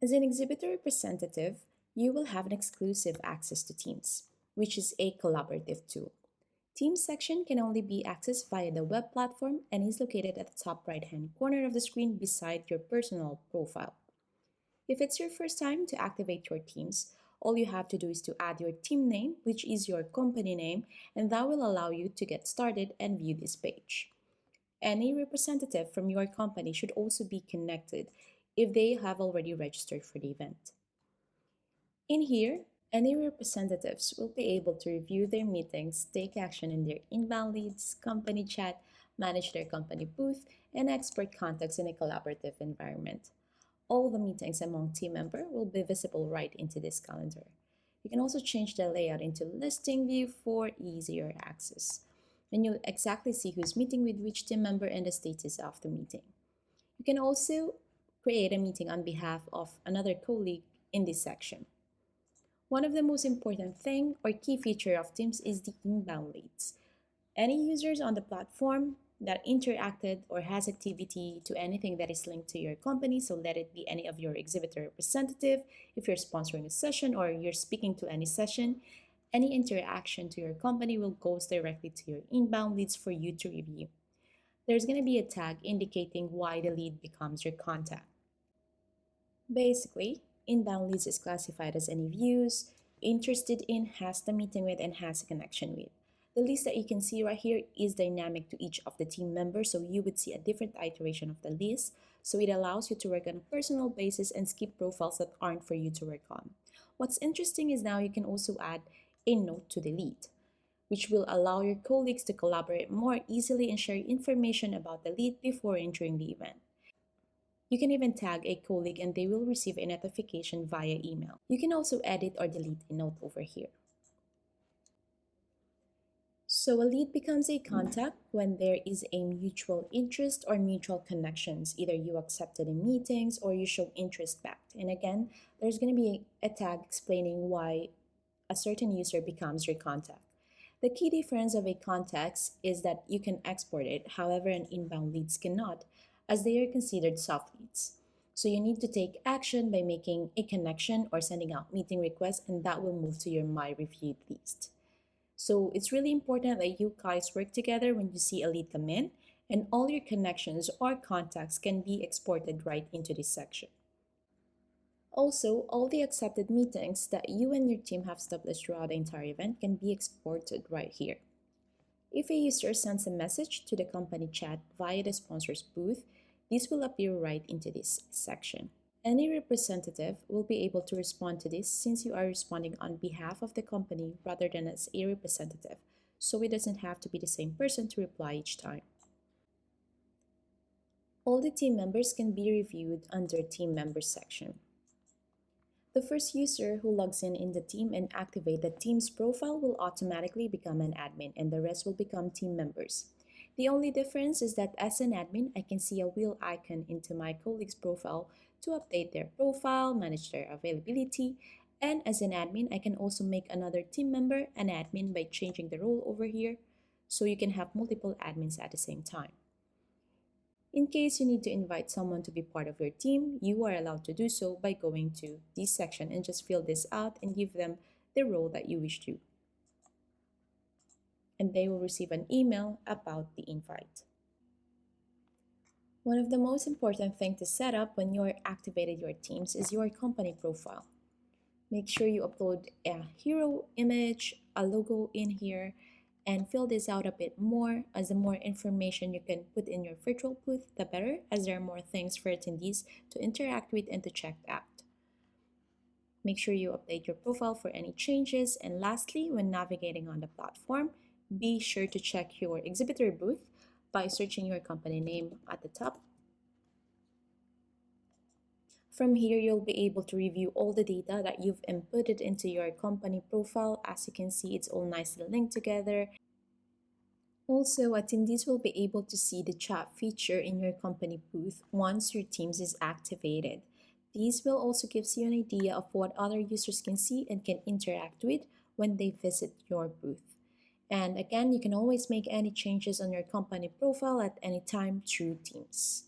As an exhibitor representative, you will have an exclusive access to Teams, which is a collaborative tool. Teams section can only be accessed via the web platform and is located at the top right-hand corner of the screen beside your personal profile. If it's your first time to activate your Teams, all you have to do is to add your team name, which is your company name, and that will allow you to get started and view this page. Any representative from your company should also be connected if they have already registered for the event. In here, any representatives will be able to review their meetings, take action in their inbound leads, company chat, manage their company booth, and export contacts in a collaborative environment. All the meetings among team members will be visible right into this calendar. You can also change the layout into listing view for easier access. And you'll exactly see who's meeting with which team member and the status of the meeting. You can also create a meeting on behalf of another colleague in this section. One of the most important thing or key feature of Teams is the inbound leads. Any users on the platform that interacted or has activity to anything that is linked to your company, so let it be any of your exhibitor representative, if you're sponsoring a session or you're speaking to any session, any interaction to your company will go directly to your inbound leads for you to review. There's going to be a tag indicating why the lead becomes your contact. Basically, inbound leads is classified as any views, interested in, has the meeting with, and has a connection with. The list that you can see right here is dynamic to each of the team members, so you would see a different iteration of the list. So it allows you to work on a personal basis and skip profiles that aren't for you to work on. What's interesting is now you can also add a note to the lead, which will allow your colleagues to collaborate more easily and share information about the lead before and during the event. You can even tag a colleague and they will receive a notification via email. You can also edit or delete a note over here. So a lead becomes a contact when there is a mutual interest or mutual connections. Either you accepted in meetings or you show interest back. And again, there's going to be a tag explaining why a certain user becomes your contact. The key difference of a context is that you can export it, however, an inbound leads cannot, as they are considered soft leads. So you need to take action by making a connection or sending out meeting requests, and that will move to your My Reviewed list. So it's really important that you guys work together when you see a lead come in, and all your connections or contacts can be exported right into this section. Also, all the accepted meetings that you and your team have established throughout the entire event can be exported right here. If a user sends a message to the company chat via the sponsor's booth, this will appear right into this section. Any representative will be able to respond to this since you are responding on behalf of the company rather than as a representative, so it doesn't have to be the same person to reply each time. All the team members can be reviewed under Team Members section. The first user who logs in the team and activate the team's profile will automatically become an admin and the rest will become team members. The only difference is that as an admin, I can see a wheel icon into my colleague's profile to update their profile, manage their availability, and as an admin, I can also make another team member an admin by changing the role over here, so you can have multiple admins at the same time. In case you need to invite someone to be part of your team, you are allowed to do so by going to this section and just fill this out and give them the role that you wish to. And they will receive an email about the invite. One of the most important things to set up when you're activated your teams is your company profile. Make sure you upload a hero image, a logo in here, and fill this out a bit more, as the more information you can put in your virtual booth, the better, as there are more things for attendees to interact with and to check out. Make sure you update your profile for any changes, and lastly, when navigating on the platform, be sure to check your exhibitor booth by searching your company name at the top. From here, you'll be able to review all the data that you've inputted into your company profile. As you can see, it's all nicely linked together. Also, attendees will be able to see the chat feature in your company booth once your Teams is activated. These will also give you an idea of what other users can see and can interact with when they visit your booth. And again, you can always make any changes on your company profile at any time through Teams.